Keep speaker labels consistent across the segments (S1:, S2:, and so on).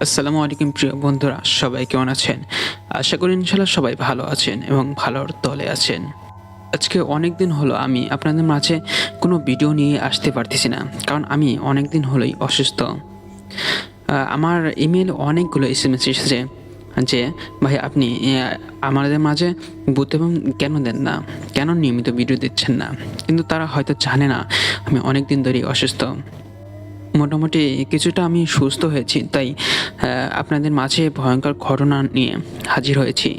S1: আসসালামু আলাইকুম প্রিয় বন্ধুরা, সবাই কেমন আছেন? আশা করি ইনশাআল্লাহ সবাই ভালো আছেন এবং ভালোর দলে আছেন। আজকে অনেক দিন হলো আমি আপনাদের মাঝে কোনো ভিডিও নিয়ে আসতে পারতেছি না। কারণ আমি অনেক দিন হলোই অসুস্থ। আমার ইমেইলে অনেকগুলো এসএমএস এসেছে যে, "ভাই আপনি আমাদের মাঝে বুদ্ধেবাম কেন দেন না? কেন নিয়মিত ভিডিও দিচ্ছেন না?" কিন্তু তারা হয়তো জানে না আমি অনেক দিন ধরেই অসুস্থ। মোটামুটি কিছুটা আমি সুস্থ হয়েছি। তাই আপনাদের মাঝে ভয়ংকর ঘটনা নিয়ে হাজির হয়েছি।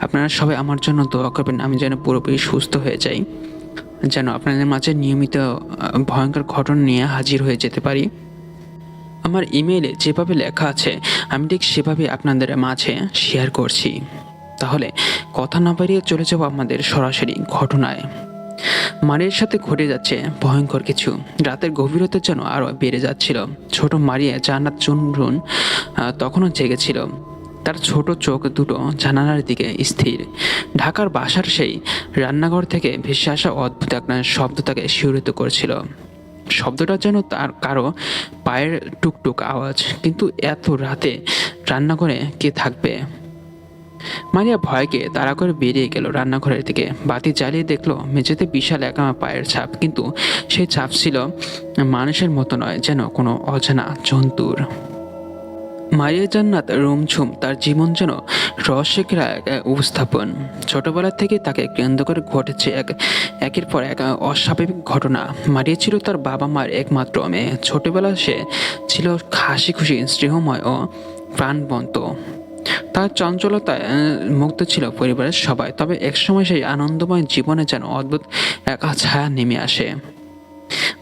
S1: আপনারা সবাই আমার জন্য দোয়া করবেন আমি যেন পুরোপুরি সুস্থ হয়ে যাই। যেন আপনাদের মাঝে নিয়মিত ভয়ংকর ঘটনা নিয়ে হাজির হয়ে যেতে পারি। আমার ইমেইলে যেভাবে লেখা আছে আমি ঠিক সেভাবে আপনাদের মাঝে শেয়ার করছি। তাহলে কথা না বাড়িয়ে চলে যাব আমাদের সরাসরি ঘটনায়। মারিয়ার সাথে ঘটে যাচ্ছে ভয়ঙ্কর কিছু। রাতের গভীরতা যেন আরও বেড়ে যাচ্ছিল। ছোট মারিয়া জান্নাত চুনরুন তখনও জেগেছিল। তার ছোট চোখ দুটো জানালার দিকে স্থির। ঢাকার বাসার সেই রান্নাঘর থেকে ভেসে আসা অদ্ভুত একটা শব্দ তাকে শিহরিত করছিল। শব্দটা যেন তার কারো পায়ের টুকটুক আওয়াজ। কিন্তু এত রাতে রান্নাঘরে কে থাকবে? মারিয়া ভয়কে তাড়া করে বেরিয়ে গেল রান্নাঘরের দিকে। বাতি জ্বালিয়ে দেখলো মেঝেতে বিশাল একা পায়ের ছাপ, কিন্তু সেই ছাপ ছিল মানুষের মতো নয়, যেন কোনো অজানা জন্তুর। মারিয়া জান্নাত রুমঝুম, তার জীবন যেন রহস্যের এক উপস্থাপন। ছোটবেলা থেকে তাকে কেন্দ্র করে ঘটেছে একের পর এক অস্বাভাবিক ঘটনা। মারিয়া ছিল তার বাবা মার একমাত্র মেয়ে। ছোটবেলা সে ছিল হাসি খুশি, স্নেহময় ও প্রাণবন্ত। তার চঞ্চলতায় মুগ্ধ ছিল পরিবারের সবাই। তবে একসময় সেই আনন্দময় জীবনে যেন অদ্ভুত এক ছায়া নেমে আসে।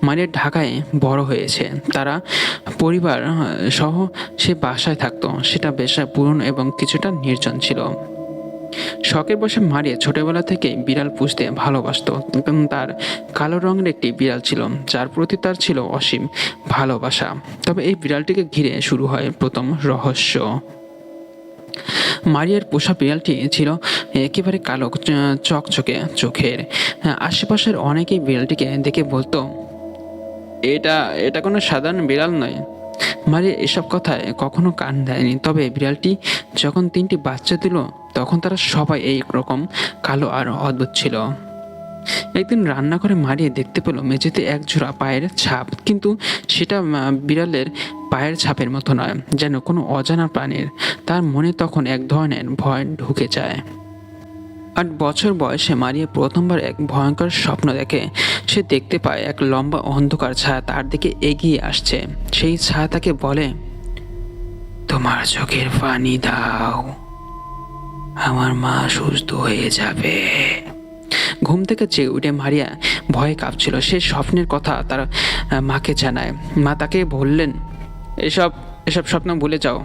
S1: মারিয়া ঢাকায় বড় হয়েছে। তারা পরিবার সহ সে বাসায় থাকতো। সেটা বেশ পুরনো এবং কিছুটা নির্জন ছিল। শখের বসে মারিয়া ছোটবেলা থেকে বিড়াল পুষতে ভালোবাসতো এবং তার কালো রঙের একটি বিড়াল ছিল যার প্রতি তার ছিল অসীম ভালোবাসা। তবে এই বিড়ালটিকে ঘিরে শুরু হয় প্রথম রহস্য। মারিয়ার পোষা বিড়ালটি ছিল একেবারে কালো চকচকে চোখের। আশেপাশের অনেকেই বিড়ালটিকে দেখে বলতো, এটা এটা কোনো সাধারণ বিড়াল নয়। মারিয়া এসব কথায় কখনো কান দেয়নি। তবে বিড়ালটি যখন 3টি বাচ্চা দিল তখন তারা সবাই এই রকম কালো আর অদ্ভুত ছিল। একদিন রান্নাঘরে মারিয়া দেখতে পেল মেঝেতে এক জোড়া পায়ের ছাপ, কিন্তু সেটা বিড়ালের পায়ের ছাপের মতো নয়, যেন কোনো অজানা প্রাণীর। তার মনে তখন এক ধরনের ভয় ঢুকে যায়। 8 বছর বয়সে মারিয়া প্রথমবার এক ভয়ঙ্কর স্বপ্ন দেখে। সে দেখতে পায় এক লম্বা অন্ধকার ছায়া তার দিকে এগিয়ে আসছে। সেই ছায়া তাকে বলে, তোমার চোখের পানি দাও, আমার মা সুস্থ হয়ে যাবে। ঘুম থেকে জেগে উঠে মারিয়া ভয়ে কাঁপছিল। সে স্বপ্নের কথা তার মাকে জানায়। মা তাকে বললেন, এসব এসব স্বপ্ন ভুলে যাও,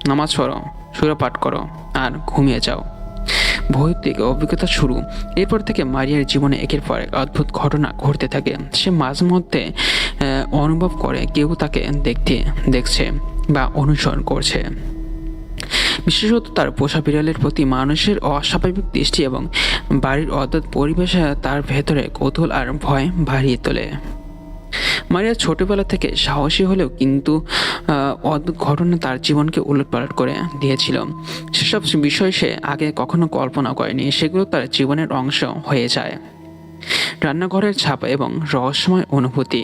S1: নামাজ পড়ো, সূরা পাঠ করো আর ঘুমিয়ে যাও। ভৌতিক অভিজ্ঞতা শুরু। এরপর থেকে মারিয়ার জীবনে একের পর এক অদ্ভুত ঘটনা ঘটতে থাকে। সে মাঝে মধ্যে অনুভব করে কেউ তাকে দেখছে বা অনুসরণ করছে। বিশেষত তার পোষা বিড়ালের প্রতি মানুষের অস্বাভাবিক দৃষ্টি এবং বাড়ির অদ্ভুত পরিবেশে তার ভেতরে কৌতূহল আর ভয় বাড়িয়ে তোলে। মারিয়া ছোটবেলা থেকে সাহসী হলেও কিন্তু অদ্ভুত ঘটনা তার জীবনকে উলটপালট করে দিয়েছিল। সেসব বিষয় সে আগে কখনো কল্পনা করেনি, সেগুলো তার জীবনের অংশ হয়ে যায়। রান্নাঘরের ছাপ এবং রহস্যময় অনুভূতি।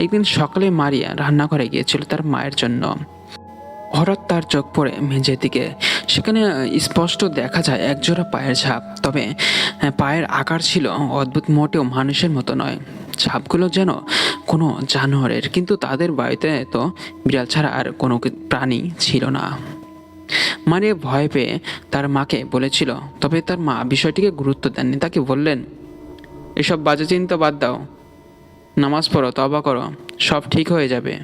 S1: একদিন সকালে মারিয়া রান্নাঘরে গিয়েছিল তার মায়ের জন্য। হঠাৎ তার চোখ পড়ে মেঝের দিকে। সেখানে স্পষ্ট দেখা যায় একজোড়া পায়ের ছাপ। তবে পায়ের আকার ছিল অদ্ভুত, মোটেও মানুষের মতো নয়। ছাপগুলো যেন কোনো জানোয়ারের, কিন্তু তাদের বাড়িতে তো বিড়াল ছাড়া আর কোনো প্রাণী ছিল না। মারিয়া ভয় পেয়ে তার মাকে বলেছিল, তবে তার মা বিষয়টিকে গুরুত্ব দেননি। তাকে বললেন, এসব বাজে চিন্তা বাদ দাও, নামাজ পড়ো, তওবা করো, সব ঠিক হয়ে যাবে।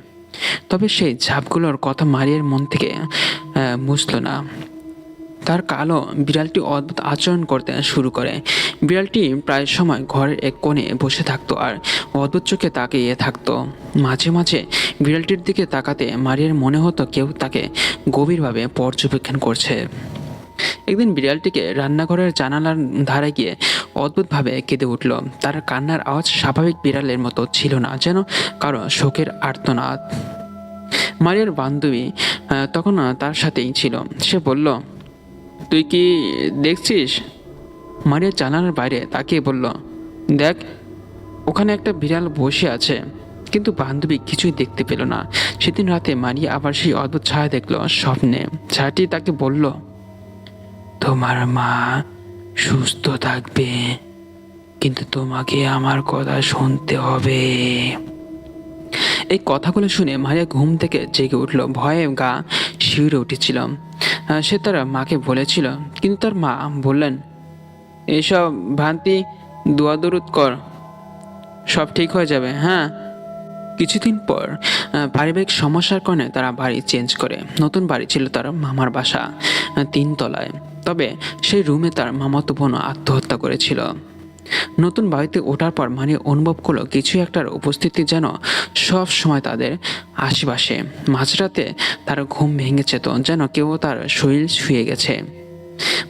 S1: তবে সেই ছাপগুলোর কথা মারিয়ার মন থেকে মুছল না। তার কালো বিড়ালটি অদ্ভুত আচরণ করতে শুরু করে। বিড়ালটি প্রায় সময় ঘরের এক কোণে বসে থাকতো আর অদ্ভুত চোখে তাকিয়ে থাকতো। মাঝে মাঝে বিড়ালটির দিকে তাকাতে মারিয়ার মনে হতো কেউ তাকে গভীরভাবে পর্যবেক্ষণ করছে। একদিন বিড়ালটিকে রান্নাঘরের জানালার ধারে গিয়ে অদ্ভুতভাবে কেঁদে উঠল। তার কান্নার আওয়াজ স্বাভাবিক বিড়ালের মতো ছিল না, যেন কারো শোকের আর্তনাদ। মারিয়ার বান্ধবী তখন তার সাথেই ছিল। সে বলল, তুই কি দেখছিস? মারিয়া জানালার বাইরে তাকিয়ে বলল, দেখ, ওখানে একটা বিড়াল বসে আছে। কিন্তু বান্ধবী কিছুই দেখতে পেল না। সেদিন রাতে মারিয়া আবার সেই অদ্ভুত ছায়া দেখলো স্বপ্নে। ছায়াটি তাকে বলল, তোমার মা সুস্থ থাকবে, কিন্তু তোমাকে আমার কথা শুনতে হবে। এই কথাগুলো শুনে মারিয়া ঘুম থেকে জেগে উঠল। ভয়ে গা শিউরে উঠেছিল। সে তার মাকে বলেছিল, কিন্তু তার মা বললেন, এইসব ভ্রান্তি, দোয়া দরুদ কর, সব ঠিক হয়ে যাবে। হ্যাঁ। কিছুদিন পর পারিবারিক সমস্যার কারণে তারা বাড়ি চেঞ্জ করে। নতুন বাড়ি ছিল তার মামার বাসা, 3 তলায়। তবে সেই রুমে তার মামাতো বোন আত্মহত্যা করেছিল। নতুন বাড়িতে ওঠার পর মারিয়া অনুভব করলো কিছু একটার উপস্থিতি যেন সব সময় তাদের আশেপাশে। মাঝরাতে তার ঘুম ভেঙে যেত, যেন কেউ তার শরীর শুয়ে গেছে।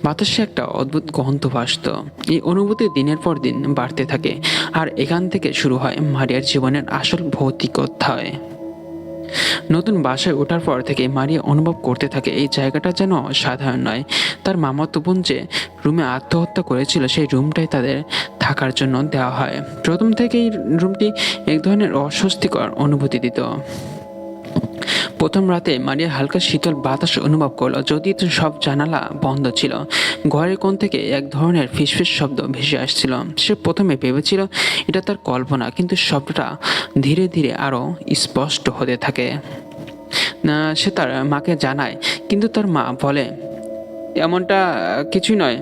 S1: বাতাসে একটা অদ্ভুত গন্ধ ভাসত। এই অনুভূতি দিনের পর দিন বাড়তে থাকে, আর এখান থেকে শুরু হয় মারিয়ার জীবনের আসল ভৌতিক অধ্যায়। নতুন বাসায় ওঠার পর থেকে মারিয়া অনুভব করতে থাকে এই জায়গাটা যেন সাধারণ নয়। তার মামাতো বোন যে রুমে আত্মহত্যা করেছিল সেই রুমটাই তাদের থাকার জন্য দেওয়া হয়। প্রথম থেকেই রুমটি এক ধরনের অস্বস্তিকর অনুভূতি দিত। প্রথম রাতে মারিয়া হালকা শীতল বাতাস অনুভব করলো, যদিও সব জানালা বন্ধ ছিল। ঘরের কোণ থেকে এক ধরনের ফিসফিস শব্দ ভেসে আসছিল। সে প্রথমে ভেবেছিল এটা তার কল্পনা, কিন্তু শব্দটা ধীরে ধীরে আরও স্পষ্ট হতে থাকে। সে তার মাকে জানায়, কিন্তু তার মা বলে, এমনটা কিছুই নয়,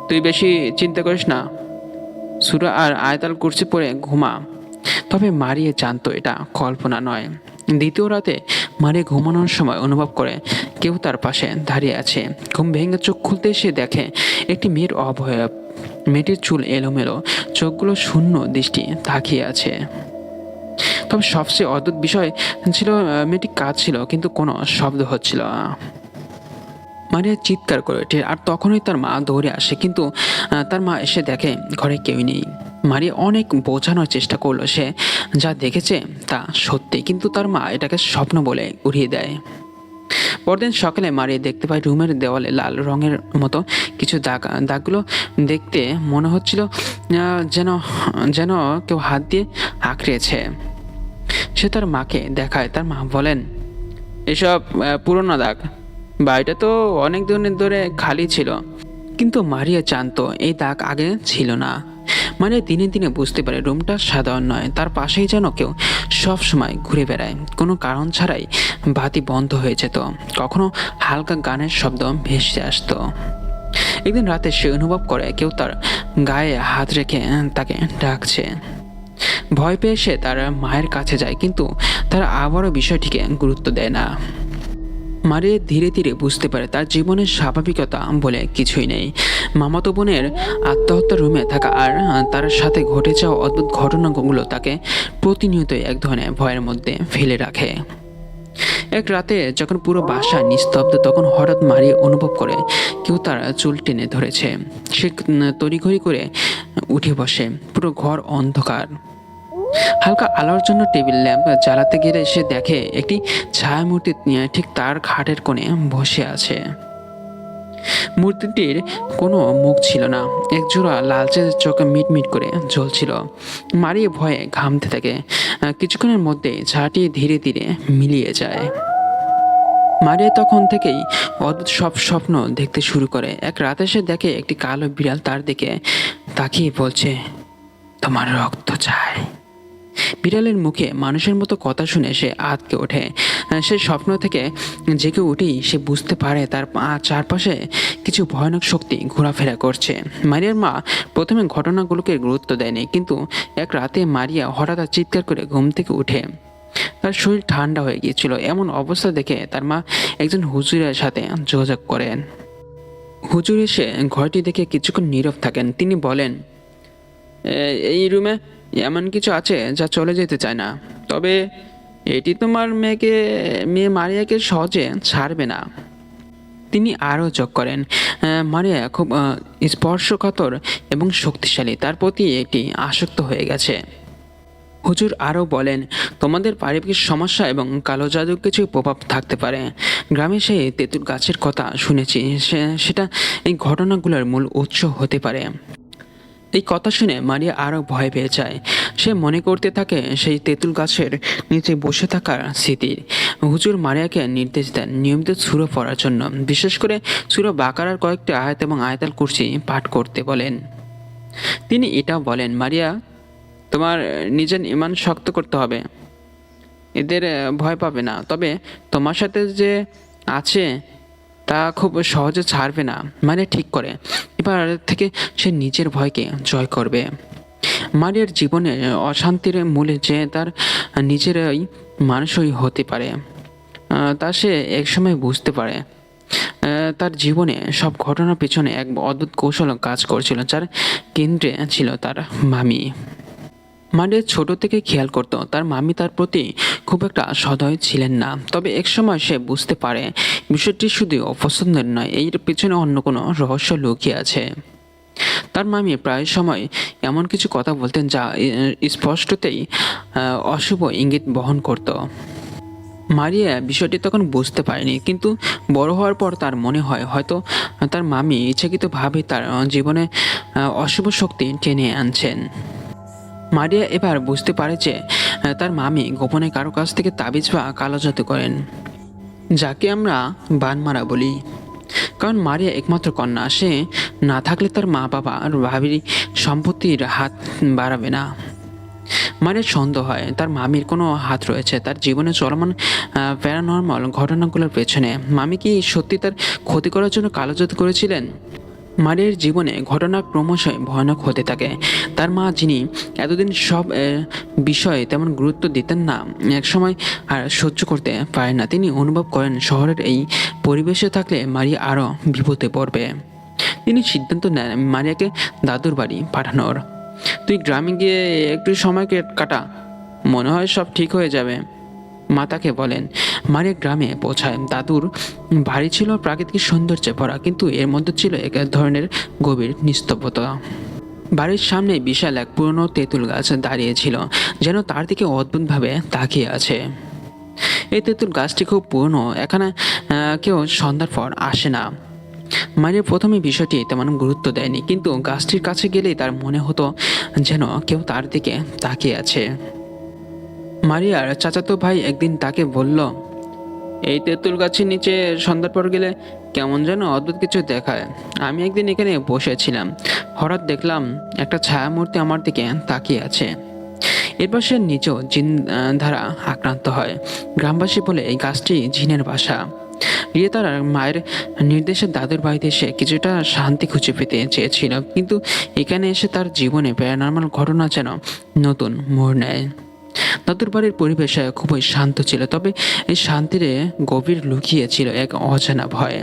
S1: তুই বেশি চিন্তা করিস না, সূরা আর আয়াতুল কুরসি পড়ে ঘুমা। তবে মারিয়া জানতো এটা কল্পনা নয়। দ্বিতীয় রাতে মারিয়া ঘুমানোর সময় অনুভব করে কেউ তার পাশে দাঁড়িয়ে আছে। ঘুম ভেঙে চোখ খুলতে সে দেখে একটি মেয়ের অবয়ব। মেয়েটির চুল এলোমেলো, চোখগুলো শূন্য দৃষ্টি তাকিয়ে আছে। তবে সবচেয়ে অদ্ভুত বিষয় ছিল মেয়েটি কাঁদছিল, কিন্তু কোনো শব্দ হচ্ছিল না। মারিয়া চিৎকার করে ওঠে, আর তখনই তার মা দৌড়ে আসে, কিন্তু তার মা এসে দেখে ঘরে কেউই নেই। মারিয়া অনেক বোঝানোর চেষ্টা করলো সে যা দেখেছে তা সত্যি, কিন্তু তার মা এটাকে স্বপ্ন বলে উড়িয়ে দেয়। পরদিন সকালে মারিয়া দেখতে পায় রুমের দেওয়ালে লাল রঙের মতো কিছু দাগ। দাগগুলো দেখতে মনে হচ্ছিল যেন যেন কেউ হাত দিয়ে আঁকড়েছে। সে তার মাকে দেখায়। তার মা বলেন, এসব পুরনো দাগ, বাড়িটা তো অনেক দিনের ধরে খালি ছিল। কিন্তু মারিয়া জানতো এই দাগ আগে ছিল না। মারিয়া দিনে দিনে বুঝতে পারে রুমটা সাধারণ নয়। তার পাশেই যেন কেউ সব সময় ঘুরে বেড়ায়। কোনো কারণ ছাড়াই বাতি বন্ধ হয়ে যেত, কখনো হালকা গানের শব্দ ভেসে আসতো। একদিন রাতে সে অনুভব করে কেউ তার গায়ে হাত রেখে তাকে ডাকছে। ভয় পেয়ে সে তার মায়ের কাছে যায়, কিন্তু তারা আবারও বিষয়টিকে গুরুত্ব দেয় না। মারিয়া ধীরে ধীরে বুঝতে পারে তার জীবনের স্বাভাবিকতা বলে কিছুই নেই। মামাতো বোনের আত্মহত্যার রুমে থাকা আর তার সাথে ঘটে যাওয়া অদ্ভুত ঘটনাগুলো তাকে প্রতিনিয়তই এক ধরনের ভয়ের মধ্যে ফেলে রাখে। এক রাতে যখন পুরো বাসা নিস্তব্ধ, তখন হঠাৎ মারিয়া অনুভব করে কেউ তার চুল টেনে ধরেছে। সে তড়িঘড়ি করে উঠে বসে। পুরো ঘর অন্ধকার। হালকা আলোর জন্য টেবিল ল্যাম্প জ্বালাতে গেলে সে দেখে একটি ছায়ামূর্তি ঠিক তার খাটের কোণে বসে আছে। মূর্তিটির কোনো মুখ ছিল না, এক জোড়া লালচে চোখ মিটমিট করে জ্বলছিল। মারিয়া ভয়ে ঘামতে থাকে। কিছুক্ষণের মধ্যে ছায়াটি ধীরে ধীরে মিলিয়ে যায়। মারিয়া তখন থেকেই অদ্ভুত সব স্বপ্ন দেখতে শুরু করে। এক রাতে সে দেখে একটি কালো বিড়াল তার দিকে তাকিয়ে বলছে, তোমার রক্ত চাই। বিড়ালের মুখে মানুষের মতো কথা শুনে সে আঁতকে ওঠে। সে স্বপ্ন থেকে জেগে উঠেই সে বুঝতে পারে তার চারপাশে কিছু ভয়ানক শক্তি ঘোরাফেরা করছে। মারিয়ার মা প্রথমে ঘটনাগুলোকে গুরুত্ব দেয়নি, কিন্তু এক রাতে মারিয়া হঠাৎ চিৎকার করে ঘুম থেকে উঠে। তার শরীর ঠান্ডা হয়ে গিয়েছিল। এমন অবস্থা দেখে তার মা একজন হুজুরের সাথে যোগাযোগ করেন। হুজুর এসে ঘরটি দেখে কিছুক্ষণ নীরব থাকেন। তিনি বলেন, এই রুমে এমন কিছু আছে যা চলে যেতে চায় না, তবে এটি তোমার মেয়ে মারিয়াকে সহজে ছাড়বে না। তিনি আরও যোগ করেন, মারিয়া খুব স্পর্শকাতর এবং শক্তিশালী, তার প্রতি এটি আসক্ত হয়ে গেছে। হুজুর আরও বলেন, তোমাদের পারিবারিক সমস্যা এবং কালো জাদুর কিছু প্রভাব থাকতে পারে। গ্রামে সেই তেঁতুল গাছের কথা শুনেছি, সেটা এই ঘটনাগুলোর মূল উৎস হতে পারে। এই কথা শুনে মারিয়া আরও ভয় পেয়ে যায়। সে মনে করতে থাকে সেই তেঁতুল গাছের নিচে বসে থাকার স্মৃতি। হুজুর মারিয়াকে নির্দেশ দেন নিয়মিত সূরা পড়ার জন্য, বিশেষ করে সূরা বাকারার কয়েকটি আয়াত এবং আয়াতুল কুরসি পাঠ করতে বলেন। তিনি এটাও বলেন, মারিয়া, তোমার নিজের ঈমান শক্ত করতে হবে। এদের ভয় পাবে না, তবে তোমার সাথে যে আছে তা খুব সহজে ছাড়বে না। মানে ঠিক করে এবার থেকে সে নিজের ভয়কে জয় করবে। মারিয়ার জীবনে অশান্তির মূলে যে তার নিজেরই মানুষই হতে পারে, তা সে একসময় বুঝতে পারে। তার জীবনে সব ঘটনার পিছনে এক অদ্ভুত কৌশল কাজ করছিল, যার কেন্দ্রে ছিল তার মামি। মারিয়া ছোট থেকে খেয়াল করতো তার মামি তার প্রতি খুব একটা সদয় ছিলেন না, তবে একসময় সে বুঝতে পারে বিষয়টি শুধু অপছন্দের নয়, এর পিছনে অন্য কোনো রহস্য লুকিয়ে আছে। তার মামি প্রায় সময় এমন কিছু কথা বলতেন যা স্পষ্টতেই অশুভ ইঙ্গিত বহন করত। মারিয়া বিষয়টি তখন বুঝতে পারেনি, কিন্তু বড় হওয়ার পর তার মনে হয় হয়তো তার মামি ইচ্ছাকৃতভাবে তার জীবনে অশুভ শক্তি টেনে আনছেন। মারিয়া এবার বুঝতে পারে যে তার মামি গোপনে কারো কাছ থেকে তাবিজ বা কালো জাদু করেন, যাকে আমরা বানমারা বলি। কারণ মারিয়া একমাত্র কন্যা, সে না থাকলে তার মা বাবা আর ভাবির সম্পত্তির হাত বাড়াবে না। মারিয়ার সন্দেহ হয় তার মামির কোনো হাত রয়েছে তার জীবনে চলমান প্যারানর্মাল ঘটনাগুলোর পেছনে। মামি কি সত্যি তার ক্ষতি করার জন্য কালো জাদু করেছিলেন? মারিয়ার জীবনে ঘটনা ক্রমশই ভয়ানক হতে থাকে। তার মা, যিনি এতদিন সব বিষয়ে তেমন গুরুত্ব দিতেন না, একসময় আর সহ্য করতে পারেন না। তিনি অনুভব করেন শহরের এই পরিবেশে থাকলে মারিয়া আরও বিপদে পড়বে। তিনি সিদ্ধান্ত নেন মারিয়াকে দাদুর বাড়ি পাঠানোর। তুই গ্রামে গিয়ে একটু সময় কাটা, মনে হয় সব ঠিক হয়ে যাবে, মা তাকে বলেন। মারিয়া গ্রামে পৌঁছায়। দাদুর বাড়ি ছিল প্রাকৃতিক সৌন্দর্যে ভরা, কিন্তু এর মধ্যে ছিল এক ধরনের গভীর নিস্তব্ধতা। বাড়ির সামনে বিশাল এক পুরনো তেঁতুল গাছ দাঁড়িয়েছিল, যেন তার দিকে অদ্ভুতভাবে তাকিয়ে আছে। এই তেঁতুল গাছটি খুব পুরনো, এখানে কেউ সন্ধ্যার পর আসে না। মারিয়া প্রথমে বিষয়টি তেমন গুরুত্ব দেয়নি, কিন্তু গাছটির কাছে গেলেই তার মনে হতো যেন কেউ তার দিকে তাকিয়ে আছে। মারিয়ার চাচাতো ভাই একদিন তাকে বলল, এই তেঁতুল গাছের নিচে সন্ধ্যার পর গেলে কেমন যেন অদ্ভুত কিছু দেখায়। আমি একদিন এখানে বসেছিলাম, হঠাৎ দেখলাম একটা ছায়ামূর্তি আমার দিকে তাকিয়ে আছে। এরপর সে নিজেও জিন দ্বারা আক্রান্ত হয়। গ্রামবাসী বলে এই গাছটি জিনের বাসা। রিয়া তার মায়ের নির্দেশে দাদুর বাড়িতে এসে কিছুটা শান্তি খুঁজে পেতে চেয়েছিল, কিন্তু এখানে এসে তার জীবনে প্যারানর্মাল ঘটনা যেন নতুন মোড় নেয়। দাদুর বাড়ির পরিবেশ খুবই শান্ত ছিল, তবে এই শান্তিতে গভীর লুকিয়ে ছিল এক অজানা ভয়।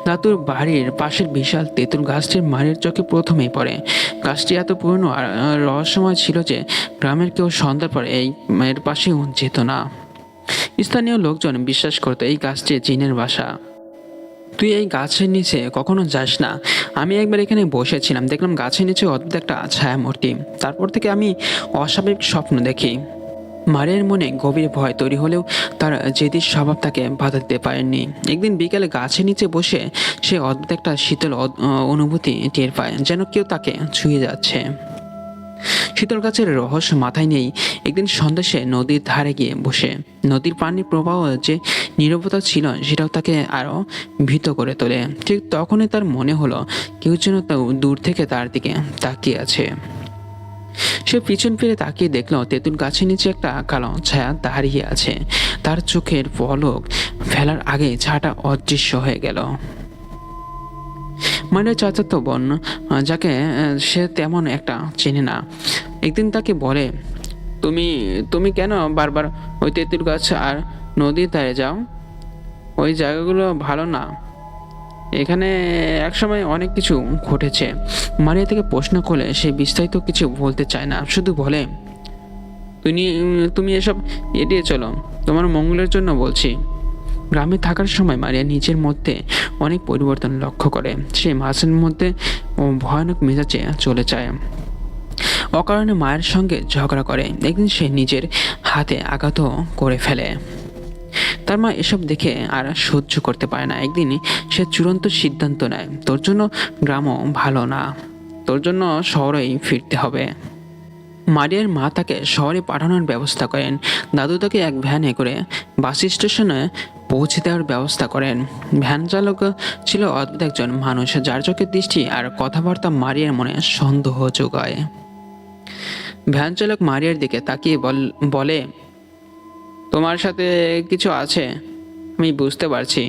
S1: দাদুর বাড়ির পাশের বিশাল তেঁতুল গাছটির মায়ের চোখে প্রথমেই পড়ে। গাছটি এত পুরনো আর রহস্যময় ছিল যে গ্রামের কেউ সন্ধ্যার পর এই মায়ের পাশেও যেত না। স্থানীয় লোকজন বিশ্বাস করতো এই গাছটি জিনের বাসা। তুই এই গাছের নিচে কখনো যাস না। আমি একবার এখানে বসেছিলাম, দেখলাম গাছের নিচে অদ্ভুত একটা ছায়ামূর্তি। তারপর থেকে আমি অস্বাভাবিক স্বপ্ন দেখি। মারিয়ার মনে গভীর ভয় তৈরি হলেও তার জেদির স্বভাব তাকে বাধা দিতে পারেননি। একদিন বিকালে গাছের নিচে বসে সে অদ্ভুত একটা শীতল অনুভূতি টের পায়, যেন কেউ তাকে ছুঁয়ে যাচ্ছে। শীতল গাছের রহস্য মাথায় নেই। একদিন সন্ধ্যা সে নদীর ধারে গিয়ে বসে। নদীর পানির প্রবাহ যে নীরবতা ছিল সেটাও তাকে আরো ভীত করে তোলে। ঠিক তখনই তার মনে হলো কেউ যেন দূর থেকে তার দিকে তাকিয়ে আছে। সে পিছন ফিরে তাকিয়ে দেখলো তেঁতুল গাছের নিচে একটা কালো ছায়া দাঁড়িয়ে আছে। তার চোখের পলক ফেলার আগে ছায়াটা অদৃশ্য হয়ে গেল। মানে চাচাতো বোন, যাকে সে তেমন একটা চেনে না, একদিন তাকে বলে, তুমি তুমি কেন বারবার ওই তেঁতুল গাছ আর নদীর ধারে যাও? ওই জায়গাগুলো ভালো না। এখানে একসময় অনেক কিছু ঘটেছে। মারিয়া থেকে প্রশ্ন করলে সে বিস্তারিত কিছু বলতে চায় না, শুধু বলে, তুমি এসব এড়িয়ে চলো, তোমার মঙ্গলের জন্য বলছি। গ্রামে থাকার সময় মারিয়া নিজের মধ্যে অনেক পরিবর্তন লক্ষ্য করে। সে মাঝের মধ্যে ভয়ানক মেজাজে চলে যায়, অকারণে মায়ের সঙ্গে ঝগড়া করে। একদিন সে নিজের হাতে আঘাত করে ফেলে। তার মা এসব দেখে আর সহ্য করতে পারে না। একদিন সে চূড়ান্ত সিদ্ধান্ত নেয়, তোর জন্য গ্রামও ভালো না, তোর জন্য শহরেই ফিরতে হবে। মারিয়ার মা তাকে শহরে পাঠানোর ব্যবস্থা করেন। দাদু তাকে এক ভ্যানে করে বাস স্টেশনে পৌঁছে দেওয়ার ব্যবস্থা করেন। ভ্যান চালক ছিল অদ্ভুত একজন মানুষ, যার চোখের দৃষ্টি আর কথাবার্তা মারিয়ার মনে সন্দেহ যোগায়। ভ্যান চালক মারিয়ার দিকে তাকিয়ে বলে, তোমার সাথে কিছু আছে, আমি বুঝতে পারছি।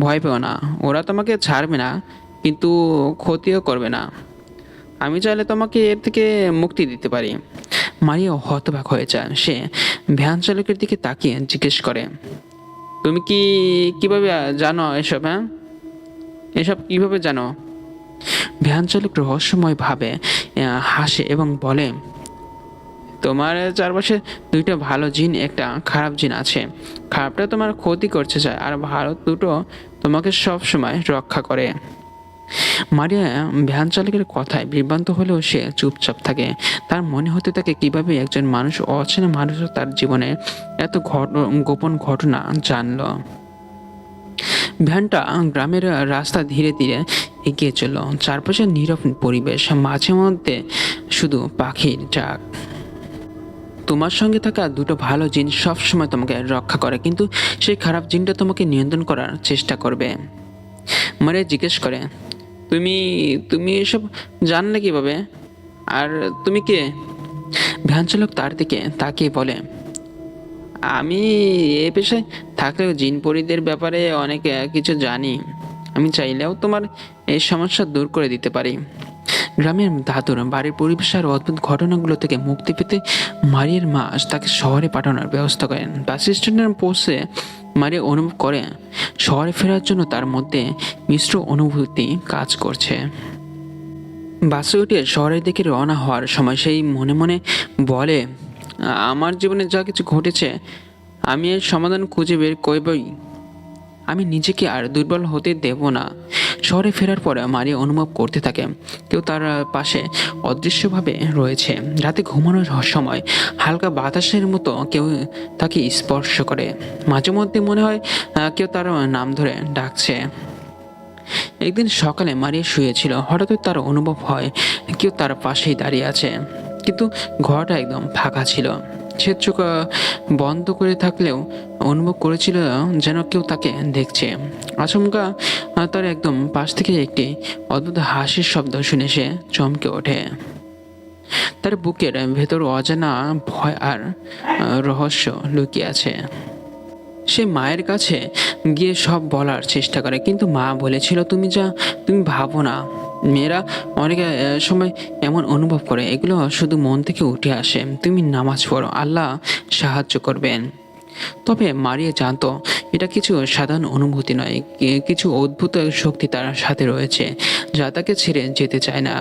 S1: ভয় পেও না, ওরা তোমাকে ছাড়বে না, কিন্তু ক্ষতিও করবে না। আমি চাইলে তোমাকে এর থেকে মুক্তি দিতে পারি। মারিয়া হতবাক হয়ে যায়। সে ভ্যান চালকের দিকে তাকিয়ে জিজ্ঞেস করে, তুমি কিভাবে জানো এসব? হ্যাঁ, এসব কিভাবে জানো? ভ্যান চালক রহস্যময় ভাবে হাসে এবং বলে, তোমার চারপাশে দুইটা ভালো জিন, একটা খারাপ জিন আছে। খারাপটা তোমার ক্ষতি করতে চায়, আর ভালো দুটো তোমাকে সব সময় রক্ষা করে। মারিয়া ভ্যান চালকের কথায় বিভ্রান্ত হলেও সে চুপচাপ থাকে। তার মনে হতে থাকে কিভাবে একজন মানুষ, অচেনা মানুষও তার জীবনে এত গোপন ঘটনা জানলো। ভ্যানটা গ্রামের রাস্তা ধীরে ধীরে এগিয়ে চলল। চারপাশে নীরব পরিবেশ, মাঝে মধ্যে শুধু পাখির ডাক। তোমার সঙ্গে থাকা দুটো ভালো জিন সবসময় তোমাকে রক্ষা করে, কিন্তু সেই খারাপ জিনটা তোমাকে নিয়ন্ত্রণ করার চেষ্টা করবে। মারিয়া জিজ্ঞেস করে, তুমি তুমি এসব জানলে কিভাবে? আর তুমি কে? ভ্যান চালক তার দিকে তাকিয়ে বলে, আমি এ পেশায় থাকলেও জিন পরিদের ব্যাপারে অনেক কিছু জানি। আমি চাইলেও তোমার এই সমস্যা দূর করে দিতে পারি। গ্রামের দাদুর বাড়ির পরিবেশ আর অদ্ভুত ঘটনাগুলো থেকে মুক্তি পেতে মারিয়ার মা তাকে শহরে পাঠানোর ব্যবস্থা করেন। বাস স্ট্যান্ডে পৌঁছে মারিয়া অনুভব করে শহরে ফেরার জন্য তার মধ্যে মিশ্র অনুভূতি কাজ করছে। বাসে উঠে শহরের দিকে রওনা হওয়ার সময় সেই মনে মনে বলে, আমার জীবনে যা কিছু ঘটেছে আমি এর সমাধান খুঁজে বের করবই। আমি নিজেকে আর দুর্বল হতে দেব না। শহরে ফেরার পরে মারিয়া অনুভব করতে থাকে কেউ তার পাশে অদৃশ্যভাবে রয়েছে। রাতে ঘুমানোর সময় হালকা বাতাসের মতো কেউ তাকে স্পর্শ করে। মাঝে মধ্যে মনে হয় কেউ তার নাম ধরে ডাকছে। একদিন সকালে মারিয়া শুয়েছিল, হঠাৎ তার অনুভব হয় কেউ তার পাশেই দাঁড়িয়ে আছে, কিন্তু ঘরটা একদম ফাঁকা ছিল। সে চোখ বন্ধ করে থাকলেও অনুভব করেছিল যেন কেউ তাকে দেখছে। আচমকা তার একদম পাশ থেকে একটি অদ্ভুত হাসির শব্দ শুনে সে চমকে ওঠে। তার বুকের ভেতর অজানা ভয় আর রহস্য লুকিয়ে আছে। সে মায়ের কাছে গিয়ে সব বলার চেষ্টা করে, কিন্তু মা বলেছিল, তুমি ভাবো না। মেয়েরা অনেক সময় এমন অনুভব করে, এগুলো শুধু মন থেকে উঠে আসে। তুমি নামাজ পড়ো, আল্লাহ সাহায্য করবেন। তবে মারিয়া জানতো এটা কিছু সাধারণ অনুভূতি নয়, কিছু অদ্ভুত শক্তি তার সাথে রয়েছে যা তাকে ছেড়ে যেতে চায় না।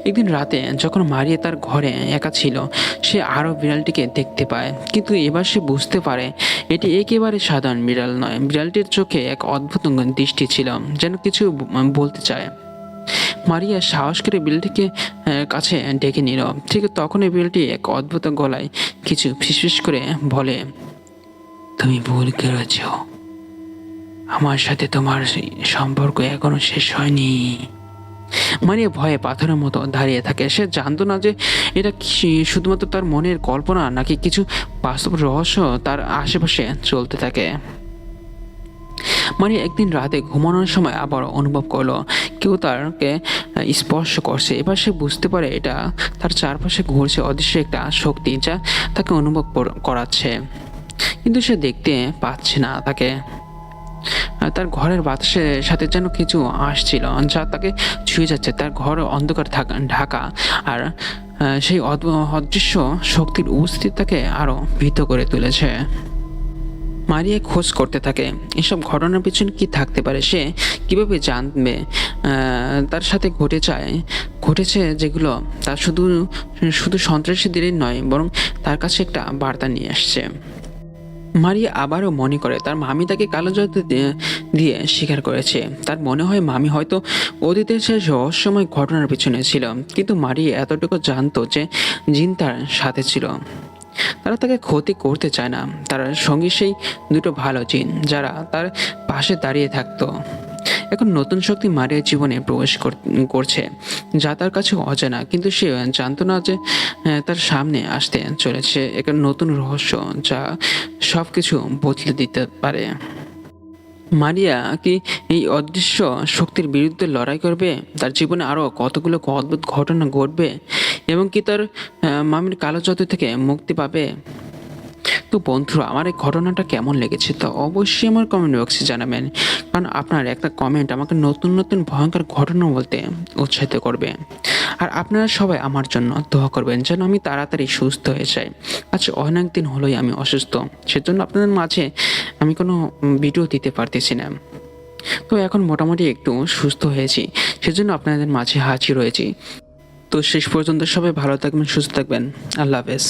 S1: একদিন রাতে যখন মারিয়া তার ঘরে একা ছিল, সে আরও বিড়ালটিকে দেখতে পায়, কিন্তু এবার সে বুঝতে পারে এটি একেবারে সাধারণ বিড়াল নয়। বিড়ালটির চোখে এক অদ্ভুত দৃষ্টি ছিল, যেন কিছু বলতে চায়। মারিয়া সাহস করে বিড়ালটিকে কাছে ডেকে নিল। ঠিক তখনই বিড়ালটি এক অদ্ভুত গলায় কিছু ফিসফিস করে বলে, তুমি ভুল করেছ, আমার সাথে তোমার সম্পর্ক এখনো শেষ হয়নি। মারিয়া ভয়ে পাথরের মতো দাঁড়িয়ে থাকে। সে জানতো না যে এটা শুধুমাত্র তার মনের কল্পনা নাকি কিছু বাস্তব রহস্য তার আশেপাশে চলতে থাকে। মারিয়া একদিন রাতে ঘুমানোর সময় আবার অনুভব করলো কেউ তাকে স্পর্শ করছে। এবার সে বুঝতে পারে এটা তার চারপাশে ঘুরছে অদৃশ্য একটা শক্তি যা তাকে অনুভব করাচ্ছে, কিন্তু সে দেখতে পাচ্ছে না তাকে। তার ঘরের বাতাসের সাথে যেন কিছু আসছিল যা তাকে ছুঁয়ে যাচ্ছে। তার ঘর অন্ধকার ঢাকা, আর সেই অদৃশ্য শক্তির উপস্থিতি তাকে আরো ভীত করে তুলেছে। মারিয়া খোঁজ করতে থাকে এসব ঘটনার পিছনে কি থাকতে পারে, সে কিভাবে জানবে তার সাথে ঘটেছে যেগুলো তার শুধু সন্ত্রাসীদেরই নয়, বরং তার কাছে একটা বার্তা নিয়ে আসছে। মারিয়া আবারও মনে করে তার মামি তাকে কালো জাদু দিয়ে স্বীকার করেছে। তার মনে হয় মামি হয়তো অতীতের সেই রহস্যময় ঘটনার পিছনে ছিল, কিন্তু মারিয়া এতটুকু জানতো যে জিন তার সাথে ছিল। তারা তাকে ক্ষতি করতে চায় না, তার সঙ্গী সেই দুটো ভালো জিন যারা তার পাশে দাঁড়িয়ে থাকতো। এখন নতুন শক্তি মারিয়ার জীবনে প্রবেশ করছে, যা তার কাছে অজানা, কিন্তু সে জানতো না যে তার সামনে আসতে চলেছে এক নতুন রহস্য যা সব কিছু বদলে দিতে পারে। মারিয়া কি এই অদৃশ্য শক্তির বিরুদ্ধে লড়াই করবে? তার জীবনে আরও কতগুলো অদ্ভুত ঘটনা ঘটবে এবং কি তার মামির কালো জাদু থেকে মুক্তি পাবে? তো বন্ধুরা, আমার এই ঘটনাটা কেমন লেগেছে তা অবশ্যই আমার কমেন্ট বক্সে জানাবেন, কারণ আপনার একটা কমেন্ট আমাকে নতুন নতুন ভয়ঙ্কর ঘটনা বলতে উৎসাহিত করবে। আর আপনারা সবাই আমার জন্য দোয়া করবেন যেন আমি তাড়াতাড়ি সুস্থ হয়ে যাই। আচ্ছা, অনেক দিন হলোই আমি অসুস্থ, সেজন্য আপনাদের মাঝে আমি কোনো ভিডিও দিতে পারতেছি না। তো এখন মোটামুটি একটু সুস্থ হয়েছি, সেজন্য আপনাদের মাঝে হাজির হয়েছি। তো শেষ পর্যন্ত সবাই ভালো থাকবেন, সুস্থ থাকবেন। আল্লাহ হাফেজ।